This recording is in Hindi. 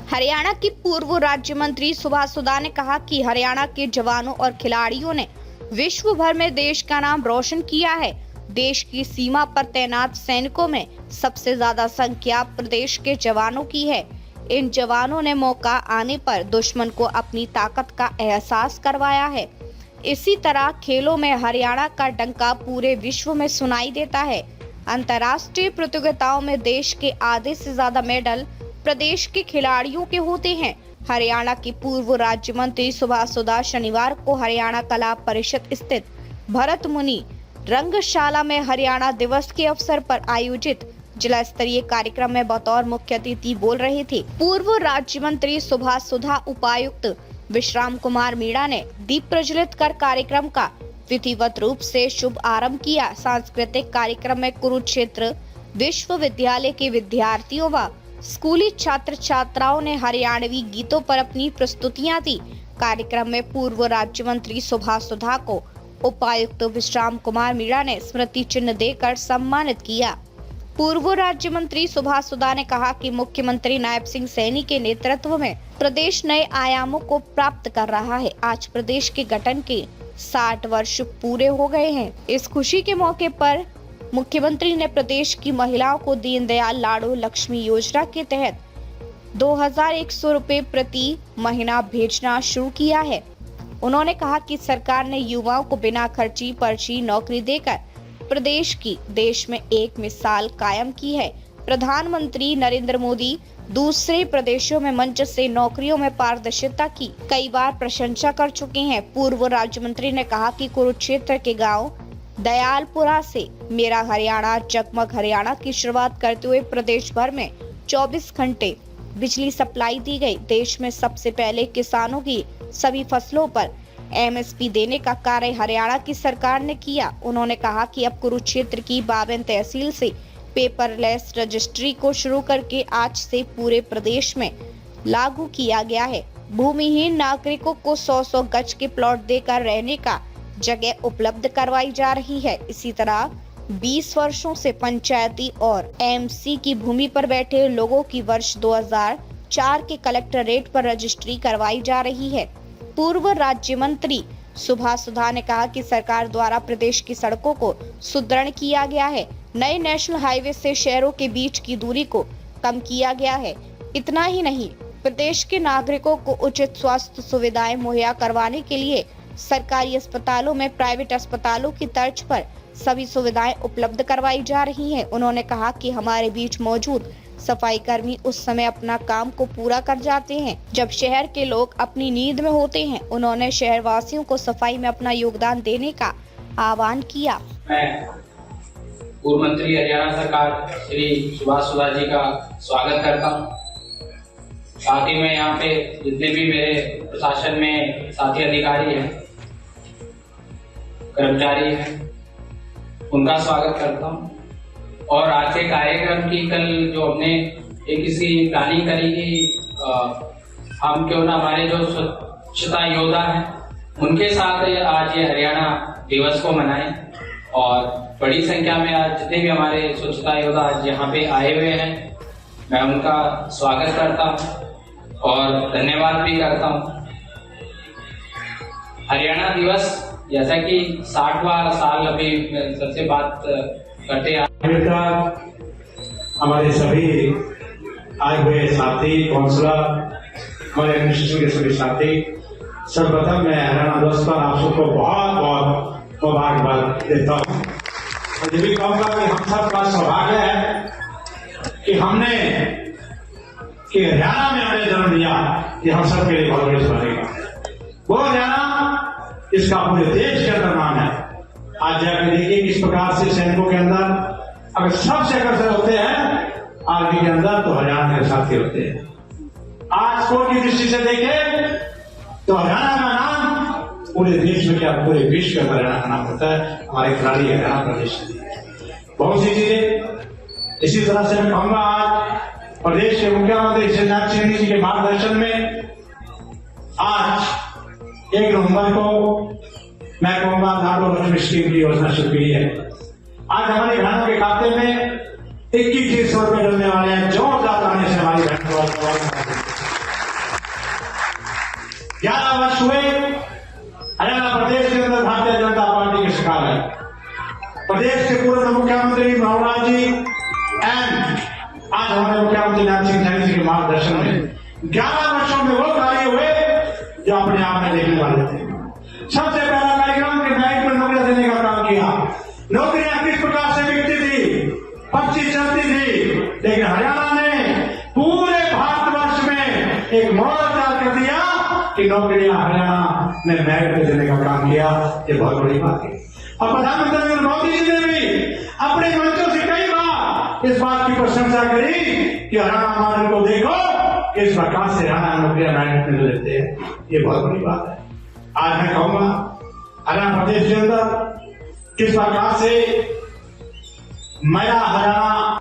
हरियाणा की पूर्व राज्य मंत्री सुभाष सुधा ने कहा कि हरियाणा के जवानों और खिलाड़ियों ने विश्व भर में देश का नाम रोशन किया है। देश की सीमा पर तैनात सैनिकों में सबसे ज्यादा संख्या प्रदेश के जवानों की है। इन जवानों ने मौका आने पर दुश्मन को अपनी ताकत का एहसास करवाया है। इसी तरह खेलों में हरियाणा का डंका पूरे विश्व में सुनाई देता है। अंतर्राष्ट्रीय प्रतियोगिताओं में देश के आधे से ज्यादा मेडल प्रदेश के खिलाड़ियों के होते हैं। हरियाणा की पूर्व राज्य मंत्री सुभाष सुधा शनिवार को हरियाणा कला परिषद स्थित भरत मुनि रंगशाला में हरियाणा दिवस के अवसर पर आयोजित जिला स्तरीय कार्यक्रम में बतौर मुख्य अतिथि बोल रहे थे। पूर्व राज्य मंत्री सुभाष सुधा उपायुक्त विश्राम कुमार मीणा ने दीप प्रज्वलित कर कार्यक्रम का विधिवत रूप से शुभ आरंभ किया। सांस्कृतिक कार्यक्रम में कुरुक्षेत्र विश्वविद्यालय के विद्यार्थियों व स्कूली छात्र छात्राओं ने हरियाणवी गीतों पर अपनी प्रस्तुतियां दी। कार्यक्रम में पूर्व राज्य मंत्री सुभाष सुधा को उपायुक्त विश्राम कुमार मीणा ने स्मृति चिन्ह देकर सम्मानित किया। पूर्व राज्य मंत्री सुभाष सुधा ने कहा कि मुख्यमंत्री नायब सिंह सैनी के नेतृत्व में प्रदेश नए आयामों को प्राप्त कर रहा है। आज प्रदेश के गठन के 60 वर्ष पूरे हो गए हैं। इस खुशी के मौके पर मुख्यमंत्री ने प्रदेश की महिलाओं को दीनदयाल लाडो लक्ष्मी योजना के तहत 2100 रुपए प्रति महीना भेजना शुरू किया है। उन्होंने कहा कि सरकार ने युवाओं को बिना खर्ची पर्ची नौकरी देकर प्रदेश की देश में एक मिसाल कायम की है। प्रधानमंत्री नरेंद्र मोदी दूसरे प्रदेशों में मंच से नौकरियों में पारदर्शिता की कई बार प्रशंसा कर चुके हैं। पूर्व राज्य मंत्री ने कहा कि कुरुक्षेत्र के गांव दयालपुरा से मेरा हरियाणा जगमग हरियाणा की शुरुआत करते हुए प्रदेश भर में 24 घंटे बिजली सप्लाई दी गई। देश में सबसे पहले किसानों की सभी फसलों पर MSP देने का कार्य हरियाणा की सरकार ने किया। उन्होंने कहा कि अब कुरुक्षेत्र की 52 तहसील से पेपरलेस रजिस्ट्री को शुरू करके आज से पूरे प्रदेश में लागू किया गया है। भूमिहीन नागरिकों को 100-100 गज के प्लॉट देकर रहने का जगह उपलब्ध करवाई जा रही है। इसी तरह 20 वर्षों से पंचायती और MC की भूमि पर बैठे लोगों की वर्ष 2004 के कलेक्टरेट पर रजिस्ट्री करवाई जा रही है। पूर्व राज्य मंत्री सुभाष सुधा ने कहा कि सरकार द्वारा प्रदेश की सड़कों को सुदृढ़ किया गया है। नए नेशनल हाईवे से शहरों के बीच की दूरी को कम किया गया है। इतना ही नहीं, प्रदेश के नागरिकों को उचित स्वास्थ्य सुविधाएं मुहैया करवाने के लिए सरकारी अस्पतालों में प्राइवेट अस्पतालों की तर्ज पर सभी सुविधाएं उपलब्ध करवाई जा रही हैं। उन्होंने कहा कि हमारे बीच मौजूद सफाई कर्मी उस समय अपना काम को पूरा कर जाते हैं जब शहर के लोग अपनी नींद में होते हैं। उन्होंने शहर वासियों को सफाई में अपना योगदान देने का आह्वान किया। मैं पूर्व मंत्री हरियाणा सरकार श्री सुभाष सुधा जी का स्वागत करता हूँ। साथ ही मैं यहाँ पे जितने भी मेरे प्रशासन में साथी अधिकारी हैं, कर्मचारी हैं, उनका स्वागत करता हूँ। और आज के कार्यक्रम की कल जो हमने एक इसकी प्लानिंग करी कि हम क्यों ना हमारे जो स्वच्छता योद्धा हैं उनके साथ आज ये हरियाणा दिवस को मनाएं। और बड़ी संख्या में आज जितने भी हमारे स्वच्छता योद्धा आज यहाँ पे आए हुए हैं, मैं उनका स्वागत करता हूँ और धन्यवाद भी करता हूँ। हरियाणा दिवस जैसा कि 60वां साल अभी सबसे बात करते हैं। हमारे सभी आए हुए साथी काउंसलर, हमारे एडमिनिस्ट्रेशन के सभी साथी, सर्वप्रथम मैं हरियाणा दिवस पर आप सबको बहुत बहुत मुबारकबाद देता हूँ। और ये भी कहूँगा कि हम सबका सौभाग्य है कि हमने कि हरियाणा में हमने जन्म लिया, ये हम सबके लिए बहुत बड़ी सौभाग्य। वो हरियाणा इसका पूरे देश के अंदर नाम है। आज जाकर देखिए किस प्रकार से सैनिकों के अंदर अगर सबसे अग्रसर होते हैं आर्मी के अंदर तो हरियाणा के साथी होते हैं। आज स्कोर की दृष्टि से देखें तो हरियाणा का नाम पूरे देश में क्या पूरे विश्व में हरियाणा का नाम होता है। हमारे खिलाड़ी हरियाणा प्रदेश बहुत सी चीजें इसी तरह से मैं कहूंगा। आज प्रदेश के मुख्यमंत्री श्री नायब सिंह जी के मार्गदर्शन में आज 1 नवंबर को मैं कहूंगा लाडो लक्ष्मी स्कीम की योजना शुरू की है। आज हमारे बहनों के खाते में 2100 रुपए डलने वाले हैं। जोरदार ताने से हमारी बहनों 11 वर्ष हुए हरियाणा प्रदेश के अंदर भारतीय जनता पार्टी के सरकार है। प्रदेश के पूर्व मुख्यमंत्री मनोहर जी एंड आज हमारे मुख्यमंत्री नाथ सिंह सैनी जी के मार्गदर्शन में 11 वर्षों में वो कार्य हुए जो अपने आप में देखने वाले थे। सबसे पहला कार्यक्रम के बैंक में नौकरियां देने का काम किया। नौकरियां किस प्रकार से बिकती थी, पर्ची चलती थी, लेकिन हरियाणा ने पूरे भारतवर्ष में एक मॉडल तैयार कर दिया कि नौकरियां हरियाणा ने बैंक में देने का काम किया। ये बहुत बड़ी बात है। और प्रधानमंत्री नरेंद्र मोदी जी ने भी अपने मंत्रियों से कई बार इस बात की प्रशंसा करी कि हरियाणा मॉडल को देखो, किस प्रकार से हरियाणा नौकरियां बैंक में देते हैं। ये बहुत बड़ी बात है। आज मैं कहूंगा हरियाणा प्रदेश के अंदर किस प्रकार से नया हरियाणा